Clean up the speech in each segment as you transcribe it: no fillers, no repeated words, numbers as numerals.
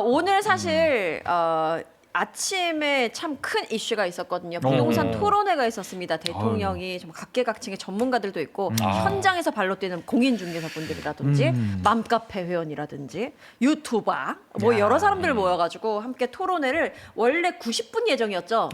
오늘 사실 아침에 참 큰 이슈가 있었거든요. 부동산 토론회가 있었습니다. 대통령이 좀 각계각층의 전문가들도 있고 현장에서 발로 뛰는 공인중개사분들이라든지 맘카페 회원이라든지 유튜버 뭐 여러 사람들 모여가지고 함께 토론회를 원래 90분 예정이었죠.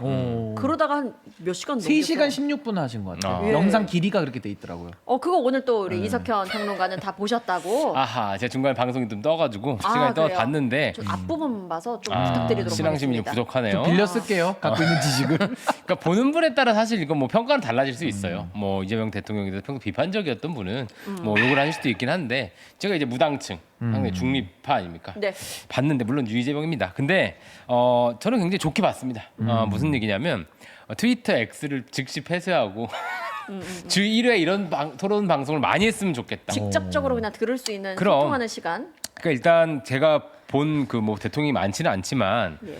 그러다가 한 몇 시간 넘겼어요. 3시간 16분 하신 것 같아요. 예. 영상 길이가 그렇게 돼 있더라고요. 그거 오늘 또 우리 이석현 평론가는 다 보셨다고. 아하, 제가 중간에 방송이 좀 떠가지고 시간이 떠서 그래요? 봤는데 좀 앞부분 봐서 좀 부탁드리도록 신앙심이 하겠습니다. 부족하네요. 좀 빌려 쓸게요. 갖고 있는 지식을. 그러니까 보는 분에 따라 사실 이건 뭐 평가는 달라질 수 있어요. 뭐 이재명 대통령에 대해서 평소 비판적이었던 분은 뭐 욕을 하실 수도 있긴 한데 제가 이제 무당층, 상당히 중립파 아닙니까? 네. 봤는데 물론 유이재명입니다. 근데 저는 굉장히 좋게 봤습니다. 무슨 얘기냐면 트위터 X를 즉시 폐쇄하고 주 1회 이런 토론 방송을 많이 했으면 좋겠다. 직접적으로 그냥 들을 수 있는 그럼. 소통하는 시간. 그러니까 일단 제가 본 그 뭐 대통령이 많지는 않지만 예.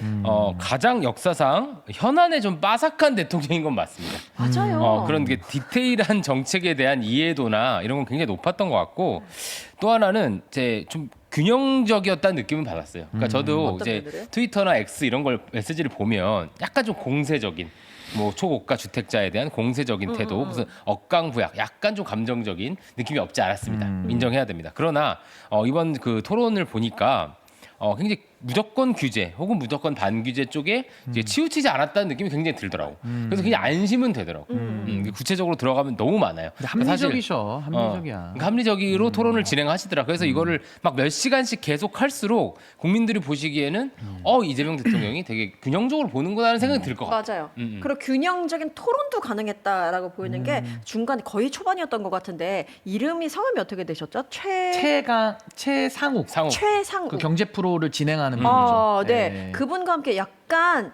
가장 역사상 현안에 좀 빠삭한 대통령인 건 맞습니다. 맞아요. 그런 게 디테일한 정책에 대한 이해도나 이런 건 굉장히 높았던 것 같고 또 하나는 이제 좀 균형적이었다는 느낌을 받았어요. 그러니까 저도 어떤 이제 면들이요? 트위터나 X 이런 걸 메시지를 보면 약간 좀 공세적인 뭐 초고가 주택자에 대한 공세적인 태도, 무슨 억강부약, 약간 좀 감정적인 느낌이 없지 않았습니다. 인정해야 됩니다. 그러나 이번 그 토론을 보니까 굉장히 무조건 규제 혹은 무조건 반규제 쪽에 이제 치우치지 않았다는 느낌이 굉장히 들더라고. 그래서 그냥 안심은 되더라고. 구체적으로 들어가면 너무 많아요. 근데 그러니까 사실, 합리적이셔. 합리적이야. 그러니까 합리적으로 토론을 진행하시더라. 그래서 이거를 막 몇 시간씩 계속 할수록 국민들이 보시기에는 이재명 대통령이 되게 균형적으로 보는구나 하는 생각이 들 것 같아요. 맞아요. 그리고 균형적인 토론도 가능했다라고 보이는 게 중간에 거의 초반이었던 것 같은데 이름이 성함이 어떻게 되셨죠? 최상욱. 최상욱. 그 경제 프로를 진행하는 분이죠. 네. 그분과 함께 약간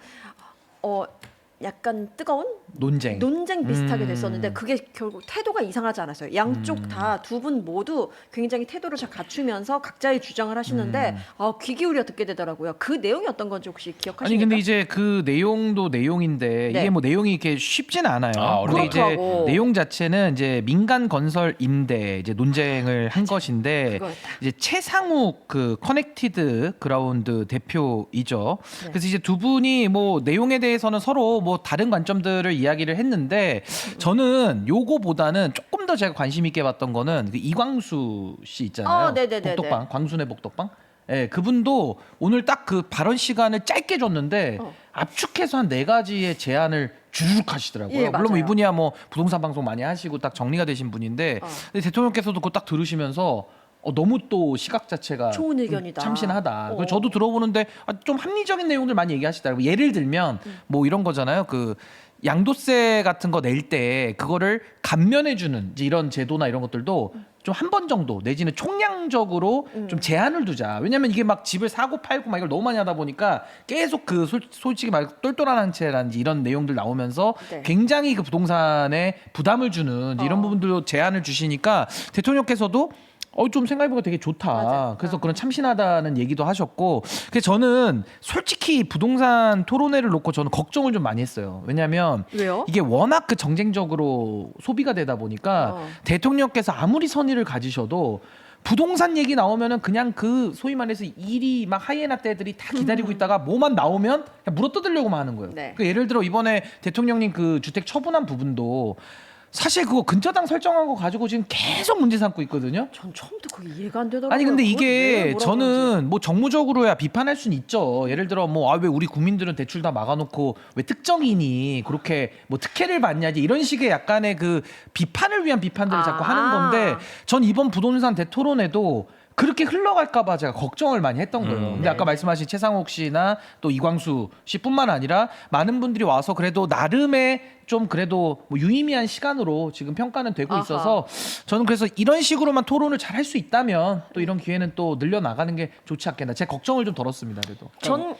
뜨거운 논쟁. 비슷하게 됐었는데 그게 결국 태도가 이상하지 않았어요. 양쪽 다 두 분 모두 굉장히 태도를 잘 갖추면서 각자의 주장을 하시는데 귀 기울여 듣게 되더라고요. 그 내용이 어떤 건지 혹시 기억하십니까? 아니 근데 이제 그 내용도 내용인데 네. 이게 뭐 내용이 이렇게 쉽진 않아요. 근데 이제 그렇더라고. 내용 자체는 이제 민간 건설 임대 이제 논쟁을 한 것인데 그거였다. 이제 최상욱 그 커넥티드 그라운드 대표이죠. 네. 그래서 이제 두 분이 뭐 내용에 대해서는 서로 뭐 다른 관점들을 이야기를 했는데 저는 요거보다는 조금 더 제가 관심 있게 봤던 거는 그 이광수 씨 있잖아요. 네네네네. 복덕방 광순의 복덕방. 예, 그분도 오늘 딱 그 발언 시간을 짧게 줬는데 압축해서 한 4가지의 제안을 주르륵 하시더라고요. 예, 물론 맞아요. 이분이야 뭐 부동산 방송 많이 하시고 딱 정리가 되신 분인데 근데 대통령께서도 그거 딱 들으시면서 너무 또 시각 자체가 좋은 의견이다. 참신하다. 그래서 저도 들어보는데 좀 합리적인 내용들 많이 얘기하시더라고요. 예를 들면 뭐 이런 거잖아요. 그 양도세 같은 거 낼 때 그거를 감면해주는 이런 제도나 이런 것들도 좀 한 번 정도 내지는 총량적으로 좀 제한을 두자. 왜냐면 이게 막 집을 사고 팔고 막 이걸 너무 많이 하다 보니까 계속 그 솔직히 말 똘똘한 한 채라든지 이런 내용들 나오면서 네. 굉장히 그 부동산에 부담을 주는 이런 부분들도 제한을 주시니까 대통령께서도 좀 생각해보니까 되게 좋다. 맞아. 그래서 그런 참신하다는 얘기도 하셨고, 그래서 저는 솔직히 부동산 토론회를 놓고 저는 걱정을 좀 많이 했어요. 왜냐하면 왜요? 이게 워낙 그 정쟁적으로 소비가 되다 보니까 대통령께서 아무리 선의를 가지셔도 부동산 얘기 나오면은 그냥 그 소위 말해서 일이 막 하이에나 떼들이 다 기다리고 있다가 뭐만 나오면 그냥 물어뜯으려고만 하는 거예요. 네. 그 예를 들어 이번에 대통령님 그 주택 처분한 부분도 사실 그거 근저당 설정한 거 가지고 지금 계속 문제 삼고 있거든요. 전 처음부터 그게 이해가 안 되더라고요. 아니 근데 그걸 왜 이게 뭐라고 저는 뭐 정무적으로야 비판할 수는 있죠. 예를 들어 뭐 왜 우리 국민들은 대출 다 막아놓고 왜 특정인이 그렇게 뭐 특혜를 받냐지 이런 식의 약간의 그 비판을 위한 비판들을 자꾸 하는 건데 전 이번 부동산 대토론에도 그렇게 흘러갈까봐 제가 걱정을 많이 했던 거예요. 근데 아까 말씀하신 최상욱 씨나 또 이광수 씨뿐만 아니라 많은 분들이 와서 그래도 나름의 좀 그래도 뭐 유의미한 시간으로 지금 평가는 되고 아하. 있어서 저는 그래서 이런 식으로만 토론을 잘 할 수 있다면 또 이런 기회는 또 늘려나가는 게 좋지 않겠나. 제 걱정을 좀 덜었습니다. 그래도.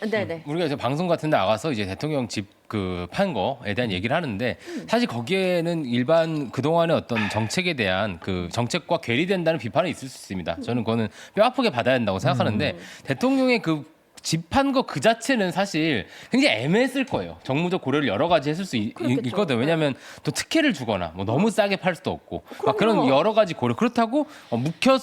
네네. 우리가 이제 방송 같은 데 나가서 이제 대통령 집 그 판 거에 대한 얘기를 하는데 사실 거기에는 일반 그동안의 어떤 정책에 대한 그 정책과 괴리된다는 비판이 있을 수 있습니다. 저는 그거는 뼈 아프게 받아야 된다고 생각하는데 대통령의 그 집한 거 그 자체는 사실 굉장히 애매했을 거예요. 정무적 고려를 여러 가지 했을 수 그렇겠죠. 있거든. 왜냐하면 또 특혜를 주거나 뭐 너무 싸게 팔 수도 없고 막 그런 그럼요. 여러 가지 고려. 그렇다고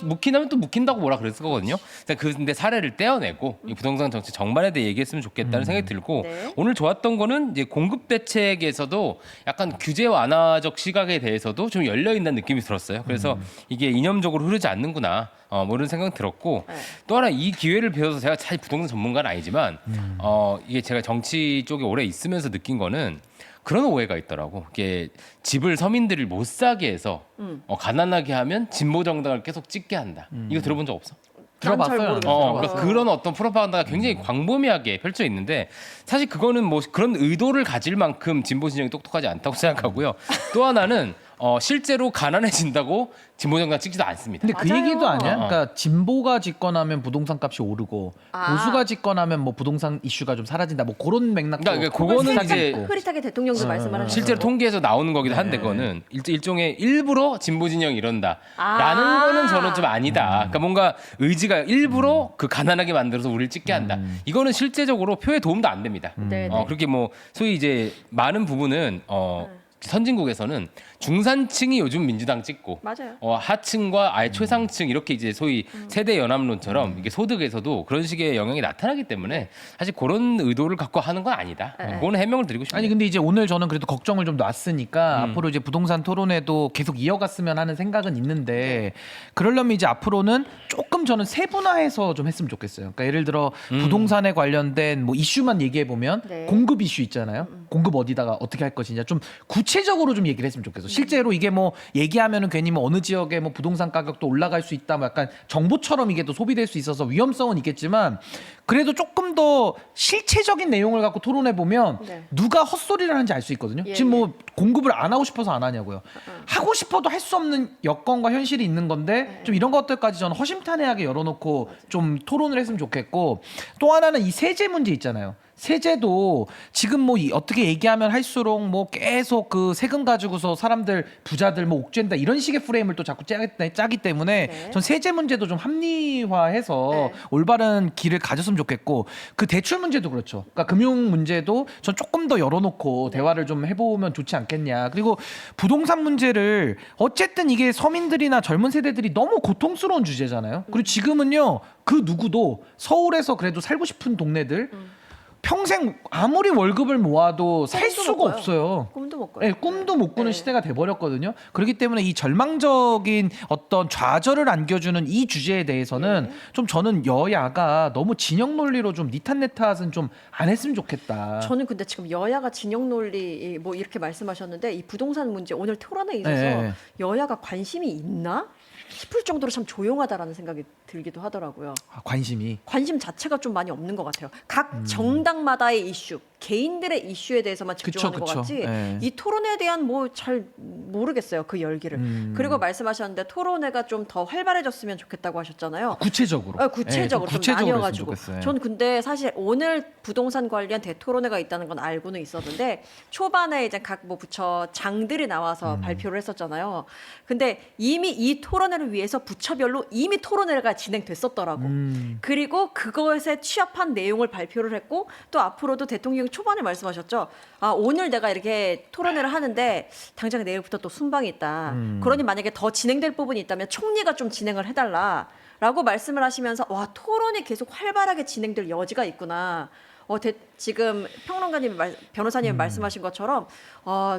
묵힌다면 또 묵힌다고 뭐라 그랬을 거거든요. 근데 사례를 떼어내고 이 부동산 정책 정반에 대해 얘기했으면 좋겠다는 생각이 들고 네. 오늘 좋았던 거는 이제 공급 대책에서도 약간 규제 완화적 시각에 대해서도 좀 열려 있는 느낌이 들었어요. 그래서 이게 이념적으로 흐르지 않는구나. 뭐 이런 생각 들었고 네. 또 하나 이 기회를 빌어서 제가 사실 부동산 전문가는 아니지만 이게 제가 정치 쪽에 오래 있으면서 느낀 거는 그런 오해가 있더라고. 이게 집을 서민들을 못 사게 해서 가난하게 하면 진보 정당을 계속 찍게 한다. 이거 들어본 적 없어? 들어봤어요. 난 잘 모르겠어요. 그러니까 그런 어떤 프로파간다가 굉장히 광범위하게 펼쳐 있는데 사실 그거는 뭐 그런 의도를 가질 만큼 진보 진영이 똑똑하지 않다고 생각하고요. 또 하나는 실제로 가난해진다고 진보 정당 찍지도 않습니다. 근데 그 맞아요. 얘기도 아니야? 그러니까 진보가 집권하면 부동산 값이 오르고 보수가 집권하면 뭐 부동산 이슈가 좀 사라진다. 뭐 그런 맥락도 그러니까 그거는 살짝 이제 있고. 흐릿하게 대통령도 말씀을 하셨어요. 실제로 통계에서 나오는 거기도 한데 그거는 일종의 일부러 진보 진영이 이런다라는 거는 저는 좀 아니다. 그러니까 뭔가 의지가 일부러 그 가난하게 만들어서 우리를 찍게 한다. 이거는 실제적으로 표에 도움도 안 됩니다. 네, 네. 그렇게 뭐 소위 이제 많은 부분은 선진국에서는 중산층이 요즘 민주당 찍고 맞아요. 하층과 아예 최상층 이렇게 이제 소위 세대 연합론처럼 이게 소득에서도 그런 식의 영향이 나타나기 때문에 사실 그런 의도를 갖고 하는 건 아니다. 그거는 해명을 드리고 싶습니다. 아니 근데 이제 오늘 저는 그래도 걱정을 좀 놨으니까 앞으로 이제 부동산 토론회도 계속 이어갔으면 하는 생각은 있는데 그러려면 이제 앞으로는 조금 저는 세분화해서 좀 했으면 좋겠어요. 그러니까 예를 들어 부동산에 관련된 뭐 이슈만 얘기해 보면 네. 공급 이슈 있잖아요. 공급 어디다가 어떻게 할 것이냐 좀 구체적으로 좀 얘기를 했으면 좋겠어. 실제로 이게 뭐 얘기하면은 괜히 뭐 어느 지역에 뭐 부동산 가격도 올라갈 수 있다 뭐 약간 정보처럼 이게 또 소비될 수 있어서 위험성은 있겠지만 그래도 조금 더 실체적인 내용을 갖고 토론해 보면 네. 누가 헛소리를 하는지 알 수 있거든요. 예, 지금 뭐 공급을 안 하고 싶어서 안 하냐고요. 하고 싶어도 할 수 없는 여건과 현실이 있는 건데 좀 이런 것들까지 저는 허심탄회하게 열어놓고 좀 토론을 했으면 좋겠고 또 하나는 이 세제 문제 있잖아요. 세제도 지금 뭐 어떻게 얘기하면 할수록 뭐 계속 그 세금 가지고서 사람들 부자들 뭐 옥죄한다 이런 식의 프레임을 또 자꾸 짜기 때문에 네. 전 세제 문제도 좀 합리화해서 네. 올바른 길을 가졌으면 좋겠고 그 대출 문제도 그렇죠. 그러니까 금융 문제도 전 조금 더 열어놓고 대화를 좀 해보면 좋지 않겠냐. 그리고 부동산 문제를 어쨌든 이게 서민들이나 젊은 세대들이 너무 고통스러운 주제잖아요. 그리고 지금은요 그 누구도 서울에서 그래도 살고 싶은 동네들 평생 아무리 월급을 모아도 살 꿈도 수가 못 꿔요. 없어요. 꿈도 못 꿔요. 네, 꿈도 못 꾸는 네. 시대가 돼버렸거든요. 그렇기 때문에 이 절망적인 어떤 좌절을 안겨주는 이 주제에 대해서는 좀 저는 여야가 너무 진영 논리로 좀 니탄네탓은 좀 안 했으면 좋겠다. 저는 근데 지금 여야가 진영 논리 뭐 이렇게 말씀하셨는데 이 부동산 문제 오늘 토론에 있어서 네. 여야가 관심이 있나 싶을 정도로 참 조용하다라는 생각이 들기도 하더라고요. 관심이. 관심 자체가 좀 많이 없는 것 같아요. 각 정당마다의 이슈, 개인들의 이슈에 대해서만 집중하는 그쵸, 것 그쵸. 같지. 네. 이 토론에 대한 뭐 잘 모르겠어요. 그 열기를. 그리고 말씀하셨는데 토론회가 좀 더 활발해졌으면 좋겠다고 하셨잖아요. 구체적으로. 구체적으로 좀 구체적으로 나뉘어가지고. 했으면 좋겠어요. 전 근데 사실 오늘 부동산 관련 대토론회가 있다는 건 알고는 있었는데 초반에 이제 각 뭐 부처 장들이 나와서 발표를 했었잖아요. 근데 이미 이 토론회를 위해서 부처별로 이미 토론회가 진행됐었더라고. 그리고 그것에 취합한 내용을 발표를 했고 또 앞으로도 대통령이 초반에 말씀하셨죠. 아 오늘 내가 이렇게 토론회를 하는데 당장 내일부터 또 순방이 있다. 그러니 만약에 더 진행될 부분이 있다면 총리가 좀 진행을 해달라. 라고 말씀을 하시면서 와 토론이 계속 활발하게 진행될 여지가 있구나. 지금 평론가님 변호사님이 말씀하신 것처럼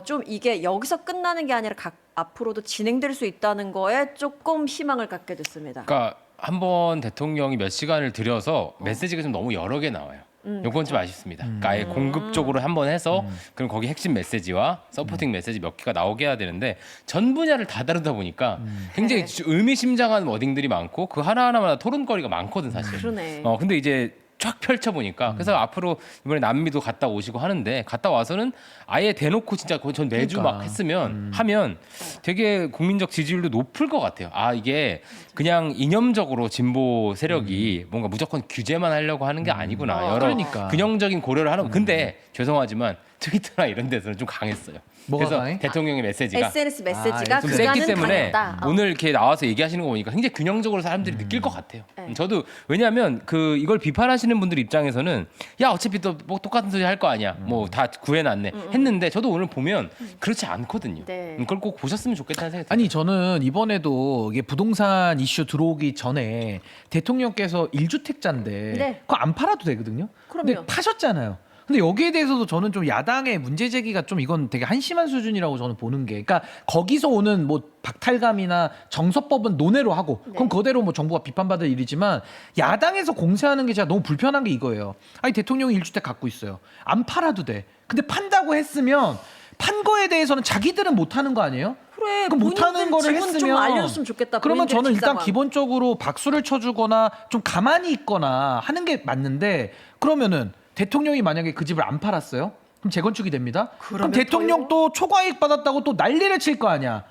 좀 이게 여기서 끝나는 게 아니라 앞으로도 진행될 수 있다는 거에 조금 희망을 갖게 됐습니다. 그러니까 한번 대통령이 몇 시간을 들여서 메시지가 좀 너무 여러 개 나와요. 요건 좀 아쉽습니다. 그러니까 아예 공급적으로 한번 해서 그럼 거기 핵심 메시지와 서포팅 메시지 몇 개가 나오게 해야 되는데 전 분야를 다 다루다 보니까 굉장히 의미심장한 워딩들이 많고 그 하나하나마다 토론거리가 많거든 사실. 그러네. 근데 이제 쫙 펼쳐보니까 그래서 앞으로 이번에 남미도 갔다 오시고 하는데 갔다 와서는 아예 대놓고 진짜 거의 전 매주 그러니까. 막 하면 되게 국민적 지지율도 높을 것 같아요. 아 이게 그냥 이념적으로 진보 세력이 뭔가 무조건 규제만 하려고 하는 게 아니구나. 여러 그러니까. 균형적인 고려를 하는 거. 근데 죄송하지만 트위터나 이런 데서는 좀 강했어요. 뭐가 그래서 강해? 대통령의 메시지가 SNS 메시지가 좀 그간은 셌기 때문에 강했다. 오늘 이렇게 나와서 얘기하시는 거 보니까 굉장히 균형적으로 사람들이 느낄 것 같아요. 네. 저도 왜냐하면 그 이걸 비판하시는 분들 입장에서는 야 어차피 또 뭐 똑같은 소리 할 거 아니야. 뭐 다 구해놨네 했는데 저도 오늘 보면 그렇지 않거든요. 네. 그걸 꼭 보셨으면 좋겠다는 생각이 들어요. 아니 저는 이번에도 이게 부동산 이슈 들어오기 전에 대통령께서 1주택자인데 네. 그거 안 팔아도 되거든요. 그럼요. 근데 파셨잖아요. 근데 여기에 대해서도 저는 좀 야당의 문제 제기가 좀 이건 되게 한심한 수준이라고 저는 보는 게, 그러니까 거기서 오는 뭐 박탈감이나 정서법은 논외로 하고 그럼 그대로 뭐 정부가 비판받을 일이지만 야당에서 공세하는 게 제가 너무 불편한 게 이거예요. 아니 대통령이 1주택 갖고 있어요. 안 팔아도 돼. 근데 판다고 했으면 판 거에 대해서는 자기들은 못 하는 거 아니에요? 그래, 그럼 못하는 거를 지분 했으면 좀 알려줬으면 좋겠다. 그러면 본인들 저는 일단 직상황. 기본적으로 박수를 쳐주거나 좀 가만히 있거나 하는 게 맞는데, 그러면은 대통령이 만약에 그 집을 안 팔았어요? 그럼 재건축이 됩니다. 그럼 그러면 대통령 또 초과이익 받았다고 또 난리를 칠 거 아니야.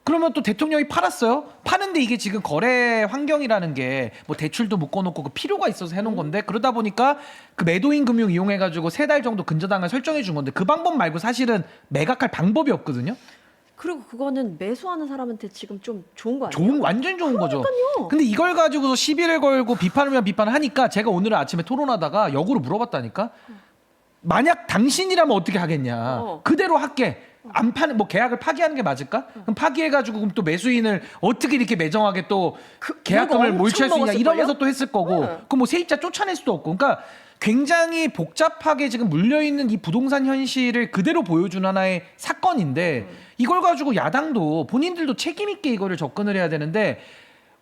그러면 또 대통령이 팔았어요? 파는데 이게 지금 거래 환경이라는 게 뭐 대출도 묶어놓고 그 필요가 있어서 해놓은 건데, 그러다 보니까 그 매도인 금융 이용해가지고 3달 정도 근저당을 설정해 준 건데 그 방법 말고 사실은 매각할 방법이 없거든요. 그리고 그거는 매수하는 사람한테 지금 좀 좋은 거 아니에요? 완전 좋은 거죠. 그러니까요. 근데 이걸 가지고서 시비를 걸고 비판을 위한 비판을 하니까 제가 오늘 아침에 토론하다가 역으로 물어봤다니까. 만약 당신이라면 어떻게 하겠냐. 그대로 할게. 안 파는 뭐 계약을 파기하는 게 맞을까? 그럼 파기해가지고 그럼 또 매수인을 어떻게 이렇게 매정하게 또 계약금을 물건 몰취할 수 있냐 엄청 이러면서 먹었을걸요? 또 했을 거고. 그럼 뭐 세입자 쫓아낼 수도 없고. 그러니까 굉장히 복잡하게 지금 물려 있는 이 부동산 현실을 그대로 보여준 하나의 사건인데 이걸 가지고 야당도 본인들도 책임 있게 이거를 접근을 해야 되는데,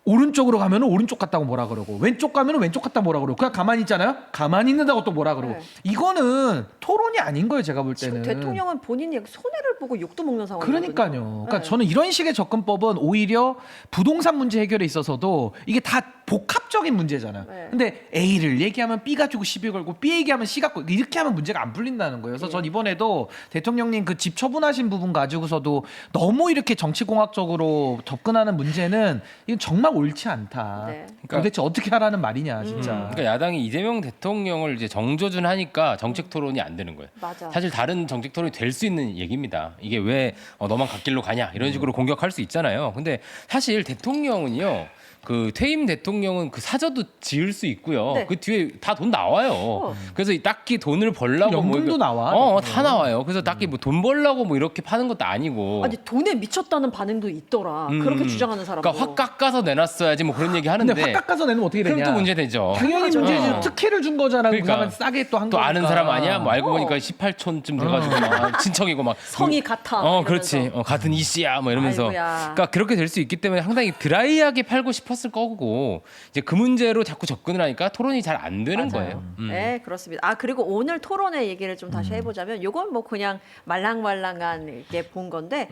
오른쪽으로 가면은 오른쪽 같다고 뭐라 그러고 왼쪽 가면은 왼쪽 같다 뭐라 그러고 그냥 가만히 있잖아요. 가만히 있는다고 또 뭐라 그러고. 네. 이거는 토론이 아닌 거예요, 제가 볼 때는. 지금 대통령은 본인이 손해를 보고 욕도 먹는 상황이거든요. 그러니까요. 그러니까 네. 저는 이런 식의 접근법은 오히려 부동산 문제 해결에 있어서도 이게 다 복합적인 문제잖아요. 네. 근데 A를 얘기하면 B 가지고 시비 걸고 B 얘기하면 C 갖고 이렇게 하면 문제가 안 풀린다는 거예요. 그래서 전 이번에도 대통령님 그 집 처분하신 부분 가지고서도 너무 이렇게 정치공학적으로 접근하는 문제는 이건 정말 옳지 않다. 네. 그러니까 도대체 어떻게 하라는 말이냐, 진짜. 그러니까 야당이 이재명 대통령을 이제 정조준하니까 정책 토론이 안 되는 거예요. 맞아. 사실 다른 정책 토론이 될 수 있는 얘기입니다. 이게 왜 너만 갓길로 가냐 이런 식으로 공격할 수 있잖아요. 근데 사실 대통령은요. 그 퇴임 대통령은 그 사저도 지을 수 있고요. 네. 그 뒤에 다 돈 나와요. 그래서 딱히 돈을 벌라고 연금도 나와. 다 나와요. 그래서 딱히 뭐 돈 벌라고 뭐 이렇게 파는 것도 아니고. 아니 돈에 미쳤다는 반응도 있더라. 그렇게 주장하는 사람도. 그러니까 확 깎아서 내놨어야지 뭐 그런 얘기 하는데. 근데 확 깎아서 내면 어떻게 되냐? 그럼 또 문제 되죠. 당연히 맞아. 문제지. 특혜를 준 거잖아. 그러니까. 그러면 싸게 또 한 또 거니까. 아는 사람 아니야? 뭐 알고 보니까 18촌쯤 돼가지고 막 친척이고 막 성이 같아. 그렇지. 이러면서. 같은 이씨야 뭐 이러면서. 아이고야. 그러니까 그렇게 될 수 있기 때문에 상당히 드라이하게 팔고 싶었을 거고 이제 그 문제로 자꾸 접근을 하니까 토론이 잘 안 되는 맞아요. 거예요. 네, 그렇습니다. 아, 그리고 오늘 토론회 얘기를 좀 다시 해보자면, 요건 뭐 그냥 말랑말랑한 이렇게 본 건데,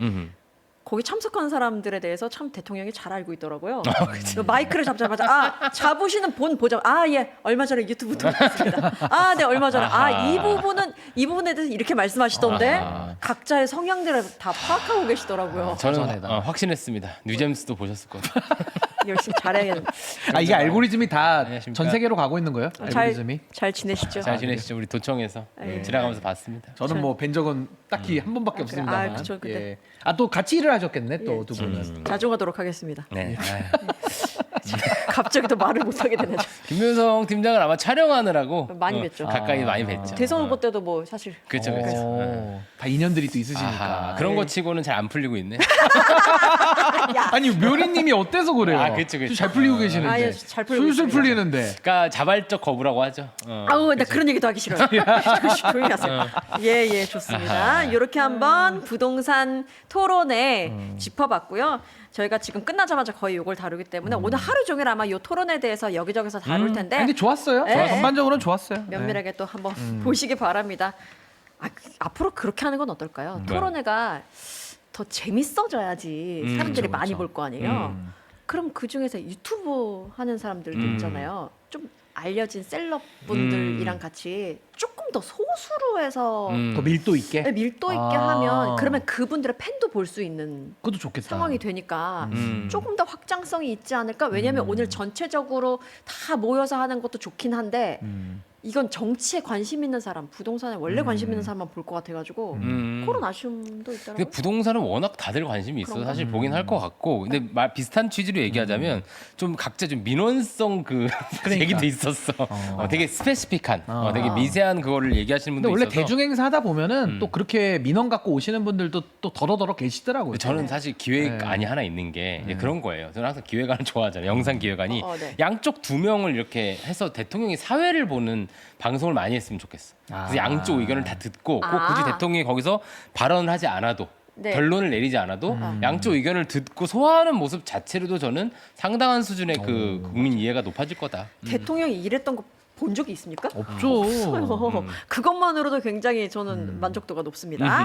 거기 참석한 사람들에 대해서 참 대통령이 잘 알고 있더라고요. 마이크를 잡자마자 잡으시는 본 보자. 예, 얼마 전에 유튜브 들었습니다. 네, 얼마 전에 이 부분에 대해서 이렇게 말씀하시던데 각자의 성향들을 다 파악하고 계시더라고요. 저는 확신했습니다. 뉴잼스도 보셨을 거예요. 열심히 잘해야겠는데. 이게 알고리즘이 다 안녕하십니까? 전 세계로 가고 있는 거예요? 알고리즘이? 잘 지내시죠? 잘 지내시죠? 우리 도청에서 예. 지나가면서 봤습니다. 저는 뭐 뵌 적은 딱히 한 번밖에 그래. 없습니다만. 그쵸, 근데. 예. 또 같이 일을 하셨겠네, 또 예. 두 분은. 자중하도록 하겠습니다. 네. 갑자기 또 말을 못하게 되네. 김윤성 팀장을 아마 촬영하느라고 많이 뵀죠. 가까이 많이 뵀죠. 대선 후보 때도 뭐 사실 그렇죠, 그렇죠. 다 인연들이 또 있으시니까. 그런 네. 거 치고는 잘 안 풀리고 있네. 아니 묘리님이 어때서 그래요? 그쵸. 잘 풀리고 계시는데. 예, 잘 풀리고 술술 있습니다. 풀리는데. 그러니까 자발적 거부라고 하죠. 나 그런 얘기도 하기 싫어요. 조용히 하세요. 예, 좋습니다. 이렇게 한번 부동산 토론회 짚어봤고요. 저희가 지금 끝나자마자 거의 이걸 다루기 때문에 오늘 하루 종일 아마 이 토론에 대해서 여기저기서 다룰 텐데 근데 좋았어요. 네. 전반적으로는 좋았어요. 면밀하게 또 한번 보시기 바랍니다. 앞으로 그렇게 하는 건 어떨까요? 네. 토론회가 더 재밌어져야지 사람들이 그렇죠, 많이 그렇죠. 볼 거 아니에요. 그럼 그 중에서 유튜브 하는 사람들도 있잖아요. 좀 알려진 셀럽분들이랑 같이 조금 더 소수로 해서 더 밀도 있게. 밀도 있게 하면 그러면 그분들의 팬도 볼 수 있는 그것도 좋겠다. 상황이 되니까 조금 더 확장성이 있지 않을까? 왜냐하면 오늘 전체적으로 다 모여서 하는 것도 좋긴 한데 이건 정치에 관심 있는 사람, 부동산에 원래 관심 있는 사람만 볼 것 같아가지고 그런 아쉬움도 있더라고요. 근데 부동산은 워낙 다들 관심이 있어서 그런가? 사실 보긴 할 것 같고 근데 비슷한 취지로 얘기하자면 좀 각자 좀 민원성 그 그러니까. 얘기도 있었어. 되게 스페시픽한 되게 미세한 그거를 얘기하시는 근데 분도 원래 있어서 대중행사 하다 보면은 또 그렇게 민원 갖고 오시는 분들도 또 더러더러 계시더라고요. 근데 저는 사실 기획안이 하나 있는 게 이제 그런 거예요. 저는 항상 기획안을 좋아하잖아요. 영상 기획안이 네. 양쪽 두 명을 이렇게 해서 대통령이 사회를 보는 방송을 많이 했으면 좋겠어. 그래서 양쪽 의견을 다 듣고 꼭 굳이 대통령이 거기서 발언을 하지 않아도 네. 결론을 내리지 않아도 양쪽 의견을 듣고 소화하는 모습 자체로도 저는 상당한 수준의 그 국민 이해가 높아질 거다. 대통령이 이랬던 거 본 적이 있습니까? 없죠. 그것만으로도 굉장히 저는 만족도가 높습니다.